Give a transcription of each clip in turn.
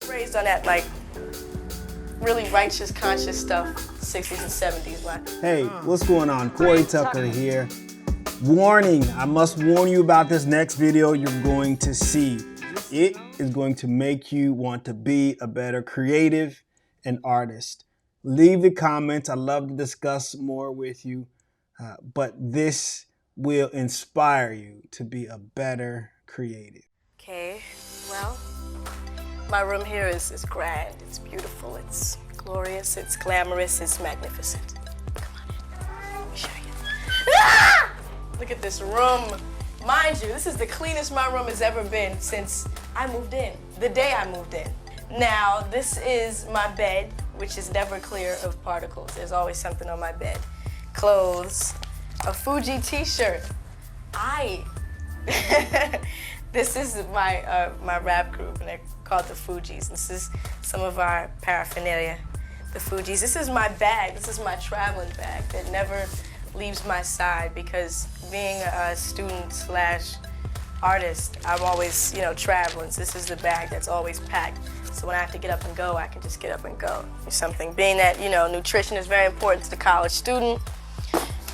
Raised on that, like, really righteous, conscious stuff, 60s and 70s. Hey, what's going on? Corey Tucker here. Warning, I must warn you about this next video you're going to see. It is going to make you want to be a better creative and artist. Leave the comments. I'd love to discuss more with you, but this will inspire you to be a better creative. Okay, well, my room here is grand, it's beautiful, it's glorious, it's glamorous, it's magnificent. Come on in, let me show you. Ah! Look at this room. Mind you, this is the cleanest my room has ever been since I moved in, the day I moved in. Now, this is my bed, which is never clear of particles. There's always something on my bed. Clothes, a Fuji t-shirt. This is my rap group, and they're called the Fugees. This is some of our paraphernalia, the Fugees. This is my bag. This is my traveling bag that never leaves my side because being a student slash artist, I'm always, traveling. So this is the bag that's always packed. So when I have to get up and go, I can just get up and go. Or something. Being that, nutrition is very important to the college student.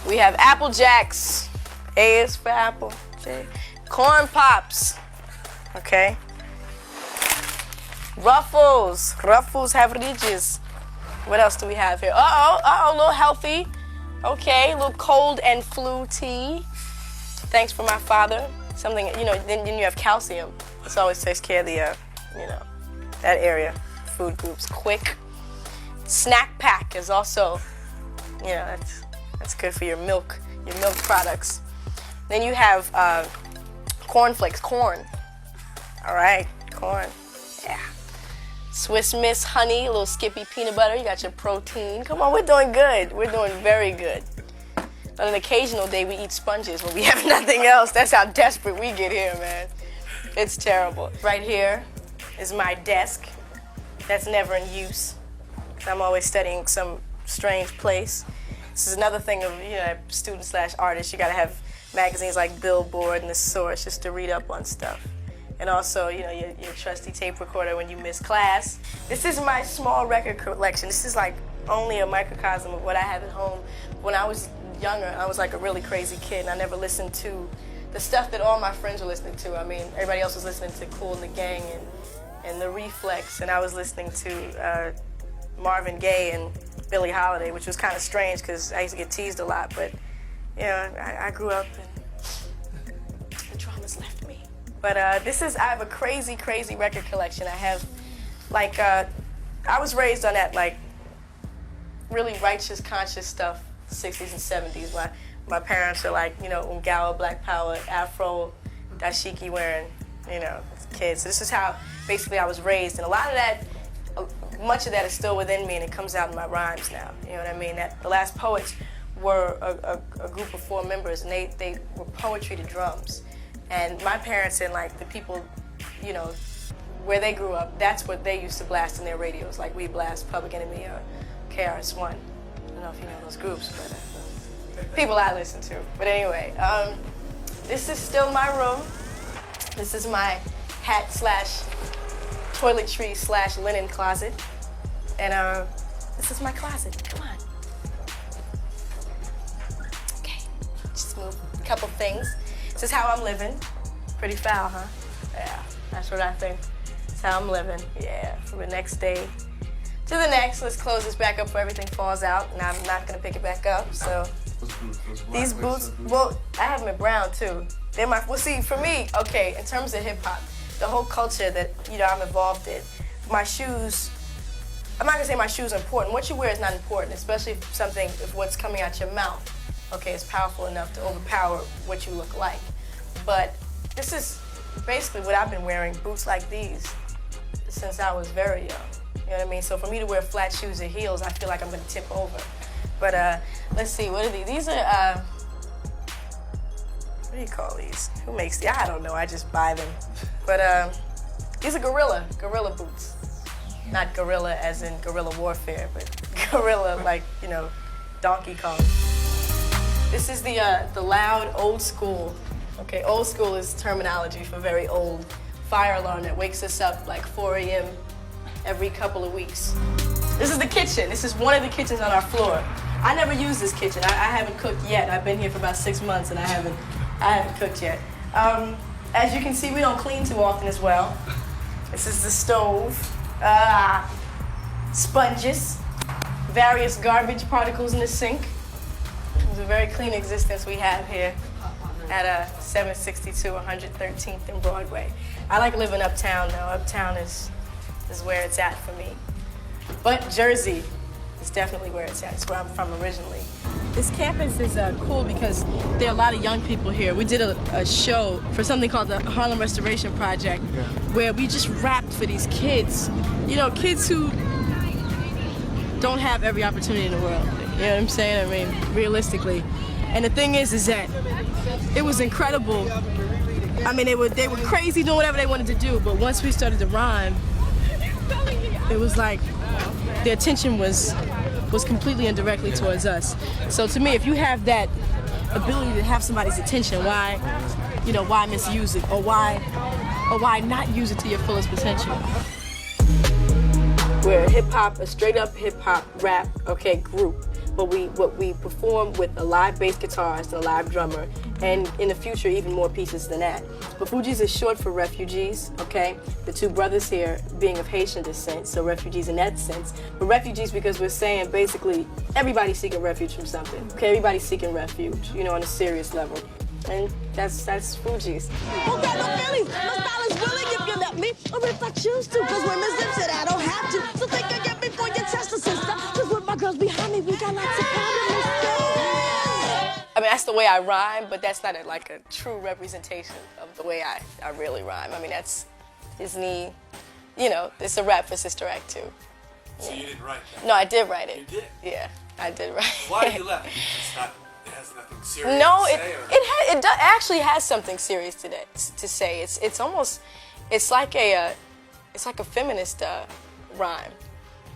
We have Apple Jacks. A is for apple. J. Corn Pops. Okay. Ruffles. Ruffles have ridges. What else do we have here? A little healthy. Okay, a little cold and flu tea. Thanks for my father. Something, then you have calcium. This always takes care of the, that area. Food groups. Quick. Snack pack is also, that's good for your milk products. Then you have cornflakes, corn. All right, corn, yeah. Swiss Miss honey, a little Skippy peanut butter. You got your protein. Come on, we're doing good. We're doing very good. On an occasional day, we eat sponges when we have nothing else. That's how desperate we get here, man. It's terrible. Right here is my desk. That's never in use. I'm always studying some strange place. This is another thing of, student slash artist. You gotta have magazines like Billboard and The Source just to read up on stuff. And also, your trusty tape recorder when you miss class. This is my small record collection. This is like only a microcosm of what I have at home. When I was younger, I was like a really crazy kid, and I never listened to the stuff that all my friends were listening to. I mean, everybody else was listening to Kool and the Gang and The Reflex, and I was listening to Marvin Gaye and Billie Holiday, which was kind of strange because I used to get teased a lot, but I grew up and the trauma's left me. But I have a crazy, crazy record collection. I have, I was raised on that, really righteous, conscious stuff, 60s and 70s. My parents are Ungawa, Black Power, Afro, dashiki wearing, kids. So this is how, basically, I was raised. And a lot of that, much of that is still within me, and it comes out in my rhymes now. You know what I mean? The Last Poets were a group of 4 members, and they were poetry to drums. And my parents and the people, where they grew up, that's what they used to blast in their radios, like We Blast, Public Enemy, or KRS-One. I don't know if you know those groups, but people I listen to. But anyway, this is still my room. This is my hat slash toiletry slash linen closet. And this is my closet. Come on. Okay, just move a couple things. This is how I'm living. Pretty foul, huh? Yeah, that's what I think. That's how I'm living. Yeah, from the next day to the next. Let's close this back up before everything falls out, and I'm not gonna pick it back up. So these boots, well, I have them in brown too. They're see, for me, okay, in terms of hip hop, the whole culture that I'm involved in, my shoes. I'm not gonna say my shoes are important. What you wear is not important, especially if what's coming out your mouth, okay, is powerful enough to overpower what you look like. But this is basically what I've been wearing, boots like these, since I was very young. You know what I mean? So for me to wear flat shoes or heels, I feel like I'm gonna tip over. But let's see, what are these? These are, what do you call these? Who makes these? I don't know, I just buy them. But these are gorilla boots. Not gorilla as in guerrilla warfare, but gorilla like, Donkey Kong. This is the loud old school. Okay, old school is terminology for very old fire alarm that wakes us up like 4 a.m. every couple of weeks. This is the kitchen. This is one of the kitchens on our floor. I never use this kitchen. I haven't cooked yet. I've been here for about 6 months and I haven't cooked yet. As you can see, we don't clean too often as well. This is the stove. Sponges, various garbage particles in the sink. It's a very clean existence we have here at 762 113th and Broadway. I like living uptown though. Uptown is where it's at for me. But Jersey is definitely where it's at. It's where I'm from originally. This campus is cool because there are a lot of young people here. We did a show for something called the Harlem Restoration Project, where we just rapped for these kids. You know, kids who don't have every opportunity in the world. You know what I'm saying? I mean, realistically. And the thing is that it was incredible. I mean, they were crazy doing whatever they wanted to do, but once we started to rhyme, it was like the attention was completely and directly towards us. So to me, if you have that ability to have somebody's attention, why misuse it, or why not use it to your fullest potential? We're a straight up hip hop rap, group. But what we perform with a live bass guitarist and a live drummer, and in the future even more pieces than that. But Fugees is short for refugees, okay? The two brothers here being of Haitian descent, so refugees in that sense. But refugees because we're saying basically everybody's seeking refuge from something, okay? Everybody's seeking refuge, you know, on a serious level. And that's Fugees. Who got no feelings? My style is willing if you let me, or if I choose to. Cause women lips it, I don't have to. So think again before you test the sister. Cause with my girls behind me, we got lots of problems. I mean, that's the way I rhyme, but that's not like a true representation of the way I really rhyme. I mean, that's Disney, you know, it's a rap for Sister Act 2. So you didn't write that? No, I did write it. You did? Yeah, I did write it. Why did you laugh? It has nothing serious No, to say? it actually has something serious to say. It's like a feminist rhyme.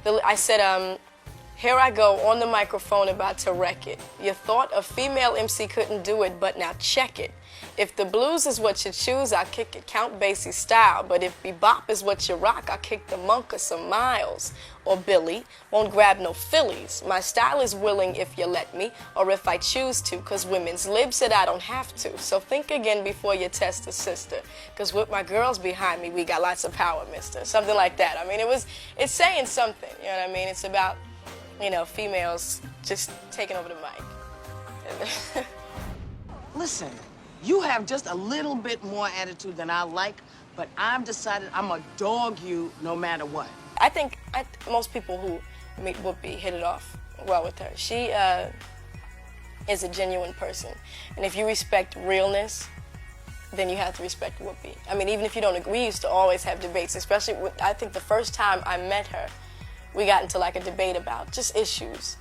I said, here I go on the microphone about to wreck it. You thought a female MC couldn't do it, but now check it. If the blues is what you choose, I'll kick it Count Basie style. But if bebop is what you rock, I'll kick the monk of some Miles. Or Billy, won't grab no fillies. My style is willing if you let me, or if I choose to, cause women's libs said I don't have to. So think again before you test a sister. Cause with my girls behind me, we got lots of power, mister. Something like that. I mean, it's saying something, you know what I mean? It's about, you know, females just taking over the mic. Listen, you have just a little bit more attitude than I like, but I've decided I'm gonna dog you no matter what. I think most people who meet Whoopi hit it off well with her. She is a genuine person. And if you respect realness, then you have to respect Whoopi. I mean, even if you don't agree, we used to always have debates, especially I think the first time I met her, we got into like a debate about just issues.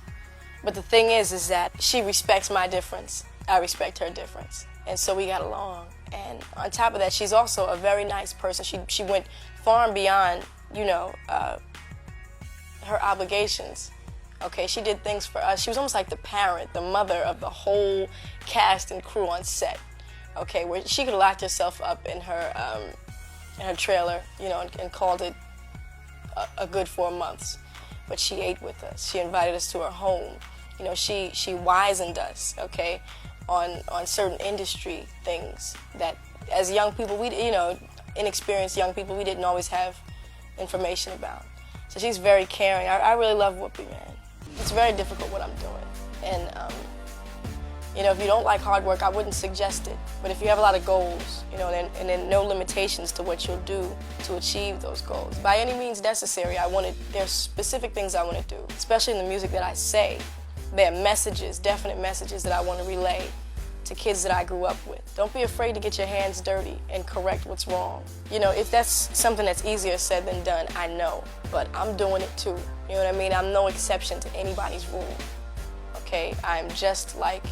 But the thing is that she respects my difference. I respect her difference. And so we got along. And on top of that, she's also a very nice person. She went far and beyond, you know, her obligations. Okay, she did things for us. She was almost like the parent, the mother of the whole cast and crew on set. Okay, where she could have locked herself up in her trailer, you know, and called it a good 4 months. But she ate with us. She invited us to her home. You know, she wizened us, okay, on certain industry things that as young people, we, you know, inexperienced young people, we didn't always have information about. So she's very caring. I really love Whoopi, man. It's very difficult what I'm doing. And, you know, if you don't like hard work, I wouldn't suggest it. But if you have a lot of goals, you know, and then no limitations to what you'll do to achieve those goals, by any means necessary, there's specific things I want to do, especially in the music that I say. There are messages, definite messages that I want to relay to kids that I grew up with. Don't be afraid to get your hands dirty and correct what's wrong. You know, if that's something that's easier said than done, I know, but I'm doing it too. You know what I mean? I'm no exception to anybody's rule, okay? I'm just like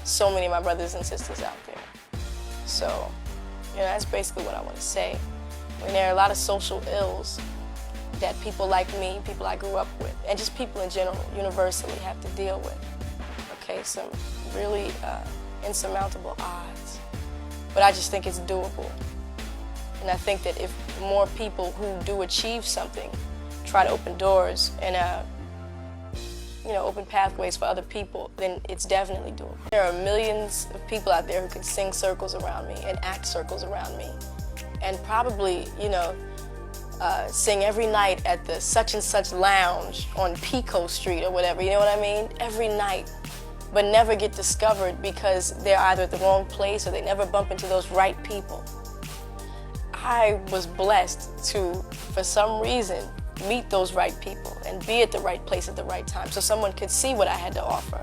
so many of my brothers and sisters out there. So, you know, that's basically what I want to say. I mean, there are a lot of social ills that people like me, people I grew up with, and just people in general, universally have to deal with. Okay, some really insurmountable odds. But I just think it's doable. And I think that if more people who do achieve something try to open doors and you know, open pathways for other people, then it's definitely doable. There are millions of people out there who can sing circles around me and act circles around me, and probably, you know, sing every night at the such and such lounge on Pico Street or whatever, you know what I mean? Every night, but never get discovered because they're either at the wrong place or they never bump into those right people. I was blessed to, for some reason, meet those right people and be at the right place at the right time so someone could see what I had to offer.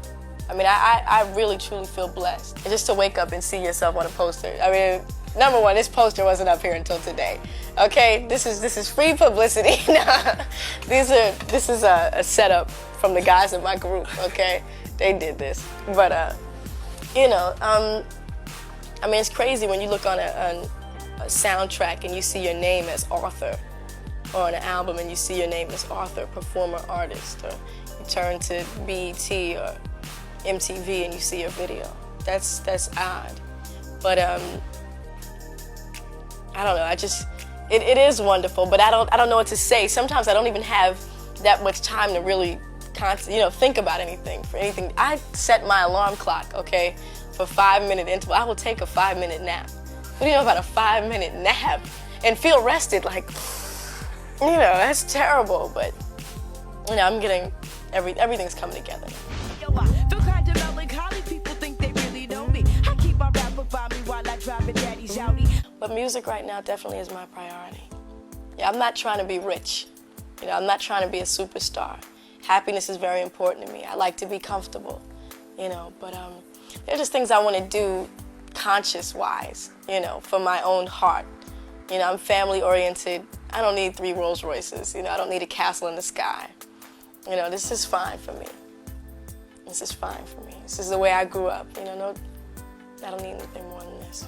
I mean, I really, truly feel blessed. And just to wake up and see yourself on a poster. I mean, number one, this poster wasn't up here until today. Okay, this is free publicity. This is a setup from the guys in my group, okay? They did this. But, you know, I mean, it's crazy when you look on a soundtrack and you see your name as author, or on an album and you see your name as author, performer, artist, or you turn to BET or MTV and you see your video. That's odd. But I don't know, it is wonderful, but I don't know what to say. Sometimes I don't even have that much time to really think about anything, for anything. I set my alarm clock, okay, for 5-minute interval. I will take a 5-minute nap. What do you know about a 5-minute nap? And feel rested, like, you know, that's terrible, but, you know, I'm getting, everything's coming together. Yo, I feel kind of melancholy. People think they really know me. I keep my rapper by me while I drive a daddy's Audi. But music right now definitely is my priority. Yeah, I'm not trying to be rich. You know, I'm not trying to be a superstar. Happiness is very important to me. I like to be comfortable, you know, but there are just things I want to do conscious-wise, you know, for my own heart. You know, I'm family-oriented. I don't need 3 Rolls Royces. You know, I don't need a castle in the sky. You know, this is fine for me. This is fine for me. This is the way I grew up. You know, I don't need anything more than this.